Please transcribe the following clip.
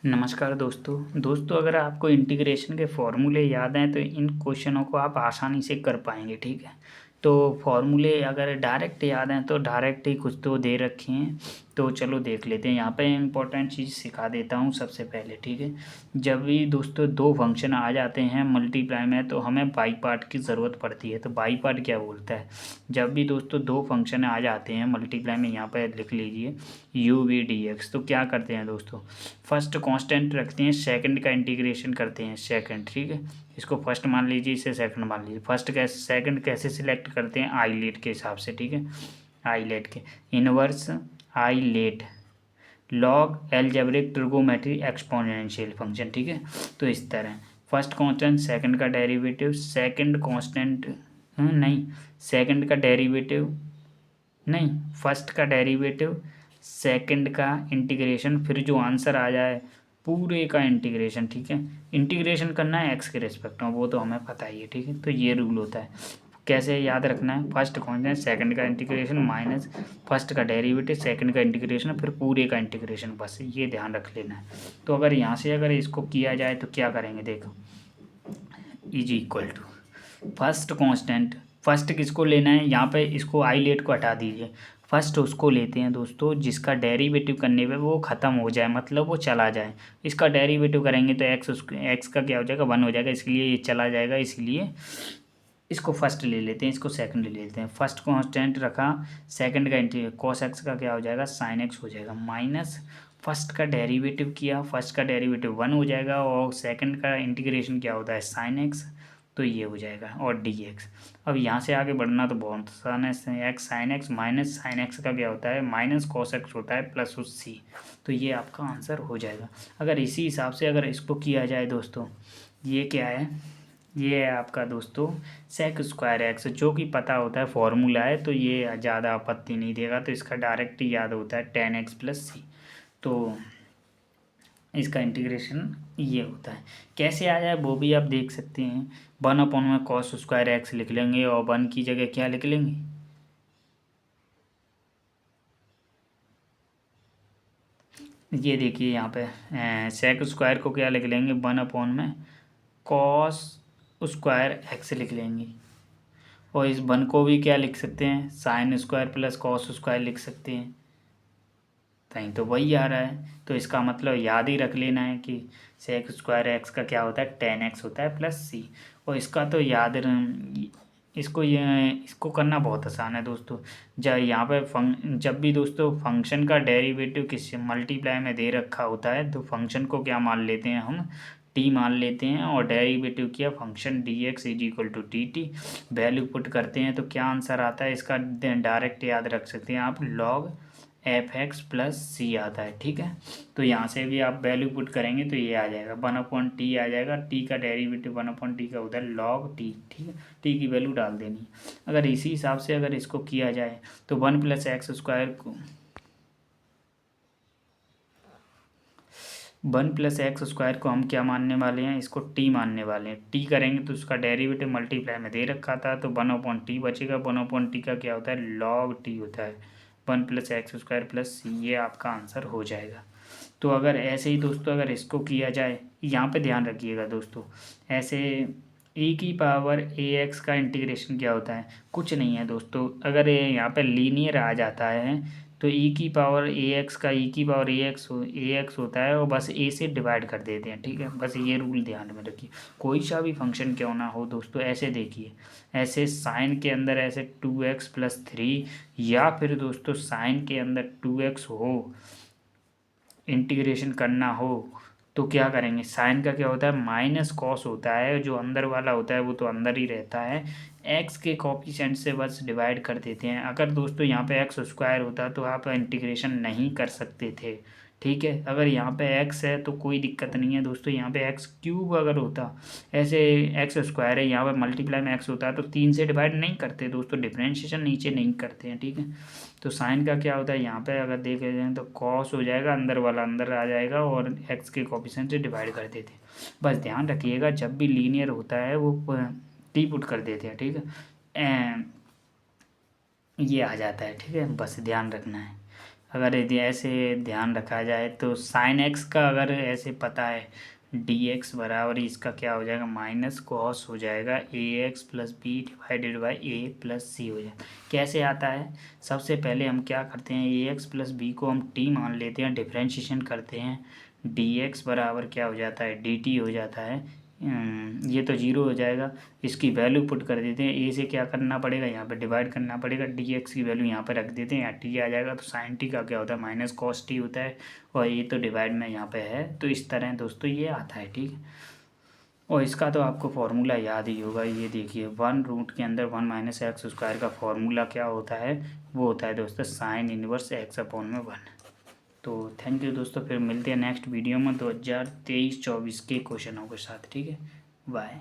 नमस्कार दोस्तों अगर आपको इंटीग्रेशन के फॉर्मूले याद हैं तो इन क्वेश्चनों को आप आसानी से कर पाएंगे। ठीक है, तो फॉर्मूले अगर डायरेक्ट याद हैं तो डायरेक्ट ही कुछ तो दे रखे हैं। तो चलो देख लेते हैं। यहाँ पे इम्पोर्टेंट चीज़ सिखा देता हूँ सबसे पहले। ठीक है, जब भी दोस्तों दो फंक्शन आ जाते हैं मल्टीप्लाई में तो हमें बाई पार्ट की ज़रूरत पड़ती है। तो बाई पार्ट क्या बोलता है, जब भी दोस्तों दो फंक्शन आ जाते हैं मल्टीप्लाई में, यहाँ पर लिख लीजिए यू वी डी एक्स, तो क्या करते हैं दोस्तों, फर्स्ट कांस्टेंट रखते हैं, सेकंड का इंटीग्रेशन करते हैं सेकंड। ठीक है, इसको फर्स्ट मान लीजिए, इसे सेकंड मान लीजिए। फर्स्ट कैसे सेकंड कैसे सिलेक्ट करते हैं, आई लेट के हिसाब से। ठीक है, आई लेट के inverse I let log algebraic trigonometry exponential function. ठीक है, तो इस तरह फर्स्ट कांस्टेंट सेकंड का डेरिवेटिव, सेकंड कांस्टेंट नहीं, सेकंड का डेरिवेटिव नहीं, फर्स्ट का डेरिवेटिव, सेकंड का इंटीग्रेशन, फिर जो आंसर आ जाए पूरे का इंटीग्रेशन। ठीक है, इंटीग्रेशन करना है एक्स के रिस्पेक्ट में, वो तो हमें पता ही है। ठीक है, तो ये रूल होता है। कैसे याद रखना है, फर्स्ट कांस्टेंट सेकंड का इंटीग्रेशन माइनस फर्स्ट का डेरिवेटिव सेकंड का इंटीग्रेशन फिर पूरे का इंटीग्रेशन, बस ये ध्यान रख लेना है। तो अगर यहाँ से अगर इसको किया जाए तो क्या करेंगे, देखो is equal to first constant, first किसको लेना है, यहाँ पे इसको आई लेट को हटा दीजिए, फर्स्ट उसको लेते हैं दोस्तों जिसका डेरिवेटिव करने पे वो ख़त्म हो जाए, मतलब वो चला जाए। इसका डेरिवेटिव करेंगे तो एक्स का क्या हो जाएगा, 1 हो जाएगा, इसलिए ये चला जाएगा, इसलिए इसको फर्स्ट ले लेते हैं, इसको सेकंड ले लेते हैं। फर्स्ट कांस्टेंट रखा, सेकंड का इंटीग्रेशन कॉस एक्स का क्या हो जाएगा, साइन एक्स हो जाएगा, माइनस फर्स्ट का डेरिवेटिव किया, फर्स्ट का डेरिवेटिव 1 हो जाएगा और सेकंड का इंटीग्रेशन क्या होता है, साइन एक्स, तो ये हो जाएगा और डी एक्स। अब यहाँ से आगे बढ़ना तो बहुत आसान है, x sine x minus sine x का क्या होता है, माइनस कॉस एक्स होता है प्लस उस सी, तो ये आपका आंसर हो जाएगा। अगर इसी हिसाब से अगर इसको किया जाए दोस्तों, ये क्या है, ये है आपका दोस्तों सेक स्क्वायर एक्स, जो कि पता होता है फॉर्मूला है, तो ये ज़्यादा आपत्ति नहीं देगा, तो इसका डायरेक्ट ही याद होता है 10x प्लस सी। तो इसका इंटीग्रेशन ये होता है। कैसे आ जाए वो भी आप देख सकते हैं, 1 में कॉस स्क्वायर एक्स लिख लेंगे और 1 की जगह क्या लिख लेंगे, ये देखिए यहाँ पे सेक स्क्वायर को क्या लिख लेंगे, 1 में कॉस स्क्वायर एक्स लिख लेंगे, और इस 1 को भी क्या लिख सकते हैं, sine square plus cos square लिख सकते हैं, कहीं तो वही आ रहा है। तो इसका मतलब याद ही रख लेना है कि सेक स्क्वायर एक्स का क्या होता है, 10x होता है प्लस सी। और इसका तो इसको करना बहुत आसान है दोस्तों। जब यहाँ पे जब भी दोस्तों फंक्शन का डेरिवेटिव किस मल्टीप्लाई में दे रखा होता है तो फंक्शन को क्या मान लेते हैं हम, टी मान लेते हैं, और डेरिवेटिव किया function D X is equal to D T, value put करते हैं तो क्या आंसर आता है इसका, डायरेक्ट याद रख सकते हैं आप, लॉग एफ एक्स प्लस सी आता है। ठीक है, तो यहाँ से भी आप वैल्यू पुट करेंगे तो ये आ जाएगा 1/t आ जाएगा, टी का डेरिवेटिव 1/t का उधर लॉग टी। ठीक है, टी की वैल्यू डाल देनी है। अगर इसी हिसाब से अगर इसको किया जाए तो 1 + एक्स स्क्वायर को 1 + एक्स स्क्वायर को हम क्या मानने वाले हैं, इसको टी मानने वाले हैं। टी करेंगे तो उसका डेरिवेटिव मल्टीप्लाई में दे रखा था तो 1/t बचेगा, 1/t का क्या होता है, लॉग टी होता है, 1 + एक्स स्क्वायर प्लस सी, ये आपका आंसर हो जाएगा। तो अगर ऐसे ही दोस्तों अगर इसको किया जाए, यहाँ पे ध्यान रखिएगा दोस्तों, ऐसे e⁻ax का इंटीग्रेशन क्या होता है, कुछ नहीं है दोस्तों। अगर ये यहाँ पे लीनियर आ जाता है तो e⁻ax का e⁻ax होता है और बस a से डिवाइड कर देते हैं। ठीक है, बस ये रूल ध्यान में रखिए। कोई सा भी फंक्शन क्यों ना हो दोस्तों, ऐसे देखिए, ऐसे साइन के अंदर ऐसे 2x + 3, या फिर दोस्तों साइन के अंदर 2x हो, इंटीग्रेशन करना हो तो क्या करेंगे, साइन का क्या होता है, माइनस कॉस होता है, जो अंदर वाला होता है वो तो अंदर ही रहता है, एक्स के कॉफिशिएंट से बस डिवाइड कर देते हैं। अगर दोस्तों यहाँ पे एक्स स्क्वायर होता तो आप इंटीग्रेशन नहीं कर सकते थे। ठीक है, अगर यहाँ पे एक्स है तो कोई दिक्कत नहीं है दोस्तों, यहाँ पे एक्स क्यूब अगर होता, ऐसे एक्स स्क्वायर है, यहाँ पे मल्टीप्लाई में एक्स होता है तो 3 से डिवाइड नहीं करते दोस्तों, डिफ्रेंशिएशन नीचे नहीं करते हैं। ठीक है, तो साइन का क्या होता है, यहाँ पे अगर देखे जाए तो कॉस हो जाएगा, अंदर वाला अंदर आ जाएगा और एक्स के कॉफिशिएंट से डिवाइड कर देते हैं। बस ध्यान रखिएगा जब भी लीनियर होता है वो टी पुट कर देते हैं। ठीक है, ये आ जाता है। ठीक है, बस ध्यान रखना है। अगर यदि ऐसे ध्यान रखा जाए तो साइन एक्स का अगर ऐसे पता है डी एक्स बराबर इसका क्या हो जाएगा माइनस कॉस हो जाएगा A X plus B divided by A plus C हो जाएगा। कैसे आता है, सबसे पहले हम क्या करते हैं ए एक्स प्लस बी को हम टी मान लेते हैं, डिफ्रेंशिएशन करते हैं, डी एक्स बराबर क्या हो जाता है डी टी हो जाता है। ये तो जीरो हो जाएगा, इसकी वैल्यू पुट कर देते हैं, ए से क्या करना पड़ेगा यहाँ पे डिवाइड करना पड़ेगा, डी एक्स की वैल्यू यहाँ पे रख देते हैं, यहाँ टी आ जाएगा तो साइन टी का क्या होता है माइनस कॉस टी होता है, और ये तो डिवाइड में यहाँ पे है, तो इस तरह दोस्तों ये आता है। ठीक है, और इसका तो आपको फार्मूला याद ही होगा, ये देखिए 1 रूट के अंदर 1 - x² का फार्मूला क्या होता है, वो होता है दोस्तों साइन इनवर्स x/1। तो थैंक यू दोस्तों, फिर मिलते हैं नेक्स्ट वीडियो में 2023-24 के क्वेश्चनों के साथ। ठीक है, बाय।